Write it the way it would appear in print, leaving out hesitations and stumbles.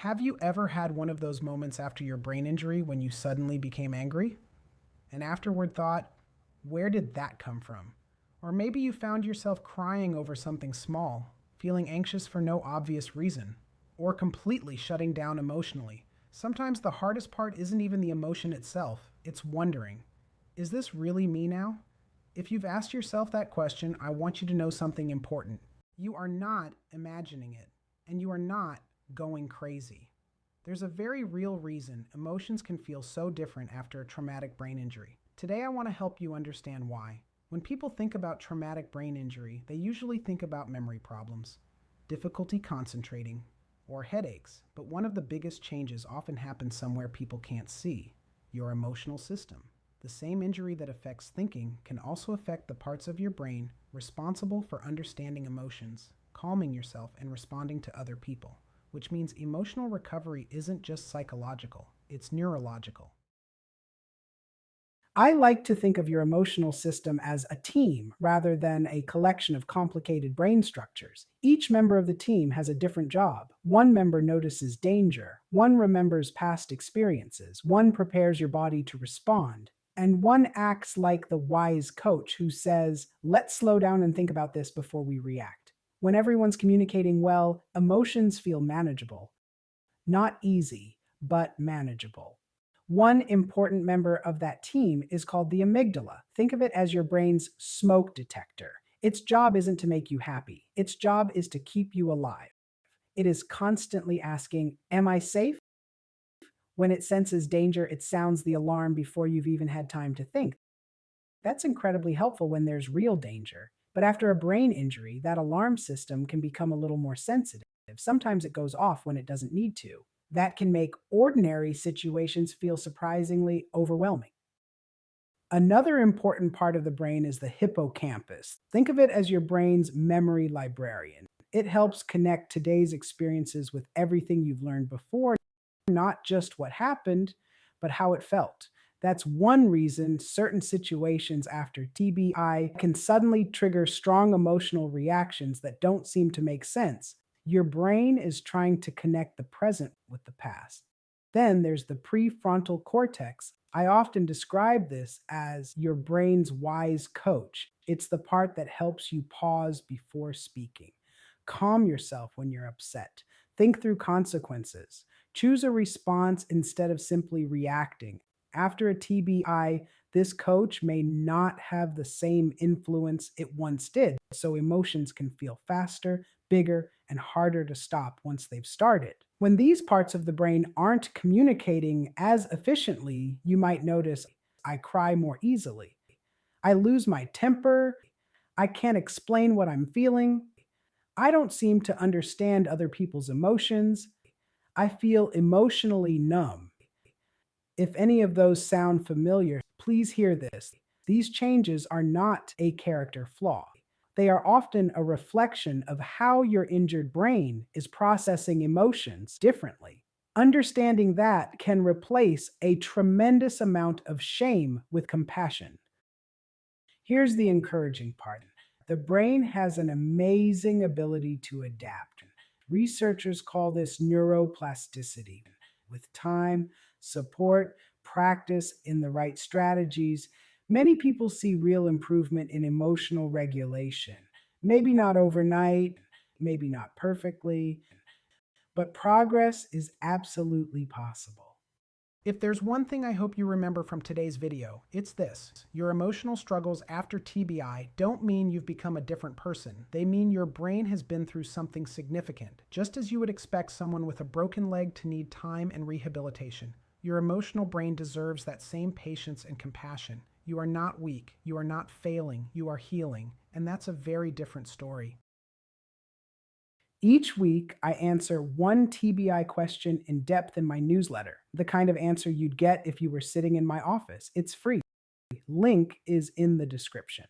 Have you ever had one of those moments after your brain injury when you suddenly became angry? And afterward thought, where did that come from? Or maybe you found yourself crying over something small, feeling anxious for no obvious reason, or completely shutting down emotionally. Sometimes the hardest part isn't even the emotion itself, it's wondering, is this really me now? If you've asked yourself that question, I want you to know something important. You are not imagining it, and you are not going crazy. There's a very real reason emotions can feel so different after a traumatic brain injury. Today, I want to help you understand why. When people think about traumatic brain injury, they usually think about memory problems, difficulty concentrating, or headaches. But one of the biggest changes often happens somewhere people can't see: your emotional system. The same injury that affects thinking can also affect the parts of your brain responsible for understanding emotions, calming yourself, and responding to other people, which means emotional recovery isn't just psychological, it's neurological. I like to think of your emotional system as a team rather than a collection of complicated brain structures. Each member of the team has a different job. One member notices danger, one remembers past experiences, one prepares your body to respond, and one acts like the wise coach who says, let's slow down and think about this before we react. When everyone's communicating well, emotions feel manageable. Not easy, but manageable. One important member of that team is called the amygdala. Think of it as your brain's smoke detector. Its job isn't to make you happy, its job is to keep you alive. It is constantly asking, am I safe? When it senses danger, it sounds the alarm before you've even had time to think. That's incredibly helpful when there's real danger. But after a brain injury, that alarm system can become a little more sensitive. Sometimes it goes off when it doesn't need to. That can make ordinary situations feel surprisingly overwhelming. Another important part of the brain is the hippocampus. Think of it as your brain's memory librarian. It helps connect today's experiences with everything you've learned before, not just what happened, but how it felt. That's one reason certain situations after TBI can suddenly trigger strong emotional reactions that don't seem to make sense. Your brain is trying to connect the present with the past. Then there's the prefrontal cortex. I often describe this as your brain's wise coach. It's the part that helps you pause before speaking. Calm yourself when you're upset. Think through consequences. Choose a response instead of simply reacting. After a TBI, this coach may not have the same influence it once did, so emotions can feel faster, bigger, and harder to stop once they've started. When these parts of the brain aren't communicating as efficiently, you might notice I cry more easily, I lose my temper, I can't explain what I'm feeling, I don't seem to understand other people's emotions, I feel emotionally numb. If any of those sound familiar, please hear this. These changes are not a character flaw. They are often a reflection of how your injured brain is processing emotions differently. Understanding that can replace a tremendous amount of shame with compassion. Here's the encouraging part: the brain has an amazing ability to adapt. Researchers call this neuroplasticity. With time, support, practice in the right strategies, many people see real improvement in emotional regulation. Maybe not overnight, maybe not perfectly, but progress is absolutely possible. If there's one thing I hope you remember from today's video, it's this: your emotional struggles after TBI don't mean you've become a different person. They mean your brain has been through something significant. Just as you would expect someone with a broken leg to need time and rehabilitation, your emotional brain deserves that same patience and compassion. You are not weak, you are not failing, you are healing, and that's a very different story. Each week, I answer one TBI question in depth in my newsletter, the kind of answer you'd get if you were sitting in my office. It's free. Link is in the description.